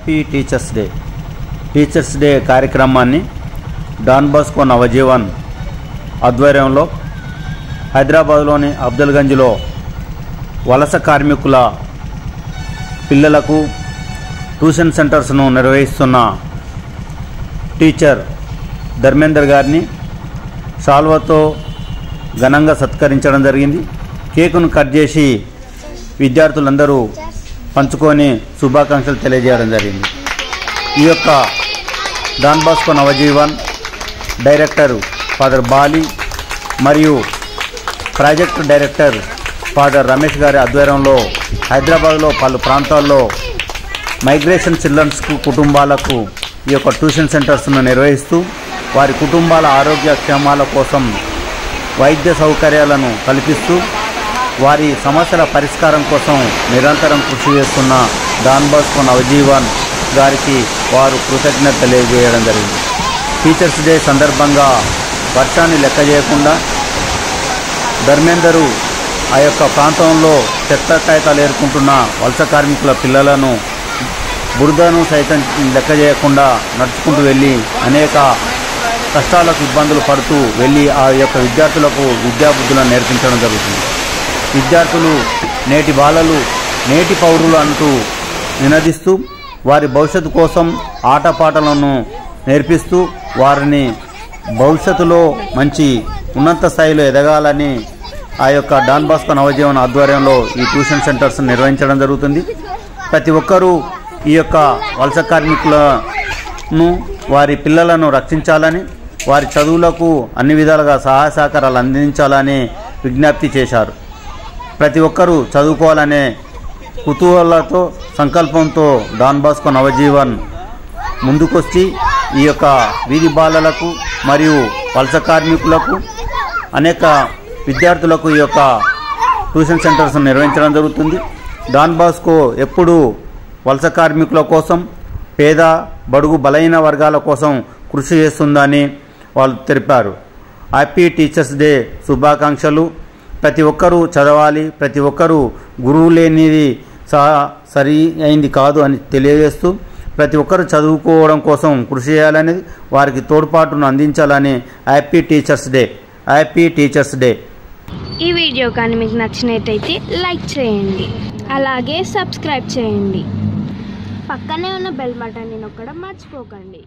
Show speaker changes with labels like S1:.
S1: Happy teachers day కార్యక్రమాన్ని don Bosco Navjivan ఆధ్వర్యంలో హైదరాబాద్లోని అబ్దుల్గంజ్లో వలస కార్మికుల పిల్లలకు ట్యూషన్ సెంటర్స్ను నిర్వహిస్తున్న టీచర్ ధర్మేందర్ గారిని షాల్వాతో ఘనంగా సత్కరించడం జరిగింది. కేకును కట్ చేసి విద్యార్థులందరూ పంచుకొని శుభాకాంక్షలు తెలియజేయడం జరిగింది. ఈ యొక్క Don Bosco Navajeevan director father Bali మరియు ప్రాజెక్ట్ డైరెక్టర్ ఫాదర్ రమేష్ గారి ఆధ్వర్యంలో హైదరాబాద్లో పలు ప్రాంతాల్లో మైగ్రేషన్ చిల్డ్రన్స్ కుటుంబాలకు ఈ యొక్క ట్యూషన్ సెంటర్స్ను నిర్వహిస్తూ వారి కుటుంబాల ఆరోగ్య క్షేమాల కోసం వైద్య సౌకర్యాలను కల్పిస్తూ వారి సమస్యల పరిష్కారం కోసం నిరంతరం కృషి చేస్తున్న డాన్ బాస్కో నవజీవన్ గారికి వారు కృతజ్ఞత తెలియజేయడం జరిగింది. టీచర్స్ డే సందర్భంగా వర్షాన్ని లెక్క చేయకుండా ధర్మేందరు ఆ యొక్క ప్రాంతంలో చెత్త కాగితాలు ఏరుకుంటున్న వలస కార్మికుల పిల్లలను బురదను సైతం లెక్క చేయకుండా నడుచుకుంటూ వెళ్ళి అనేక కష్టాలకు ఇబ్బందులు పడుతూ వెళ్ళి ఆ యొక్క విద్యార్థులకు విద్యాబుద్ధులను నేర్పించడం జరుగుతుంది. విద్యార్థులు నేటి బాలలు నేటి పౌరులు అంటూ నినదిస్తూ వారి భవిష్యత్తు కోసం ఆటపాటలను నేర్పిస్తూ వారిని భవిష్యత్తులో మంచి ఉన్నత స్థాయిలో ఎదగాలని ఆ యొక్క డాన్ బాస్కో నవజీవన్ ఆధ్వర్యంలో ఈ ట్యూషన్ సెంటర్స్ నిర్వహించడం జరుగుతుంది. ప్రతి ఒక్కరూ ఈ యొక్క వలస కార్మికులను వారి పిల్లలను రక్షించాలని వారి చదువులకు అన్ని విధాలుగా సహాయ సహకారాలు అందించాలని విజ్ఞప్తి చేశారు. ప్రతి ఒక్కరూ చదువుకోవాలనే కుతూహలతో సంకల్పంతో డాన్ బాస్కో నవజీవన్ ముందుకొచ్చి ఈ యొక్క వీధి బాలలకు మరియు వలస కార్మికులకు అనేక విద్యార్థులకు ఈ యొక్క ట్యూషన్ సెంటర్స్ నిర్వహించడం జరుగుతుంది. డాన్ బాస్కో ఎప్పుడూ వలస కార్మికుల కోసం పేద బడుగు బలహీన వర్గాల కోసం కృషి చేస్తుందని వాళ్ళు తెలిపారు. హ్యాపీ టీచర్స్ డే శుభాకాంక్షలు. ప్రతి ఒక్కరూ చదవాలి, ప్రతి ఒక్కరూ గురువు లేనిది సరి అయింది కాదు అని తెలియజేస్తూ ప్రతి ఒక్కరు చదువుకోవడం కోసం కృషి చేయాలనేది వారికి తోడ్పాటును అందించాలని హ్యాపీ టీచర్స్ డే.
S2: ఈ వీడియో కానీ మీకు నచ్చినట్టయితే లైక్ చేయండి, అలాగే సబ్స్క్రైబ్ చేయండి. పక్కనే ఉన్న బెల్ బటన్ని నొక్కడం మర్చిపోకండి.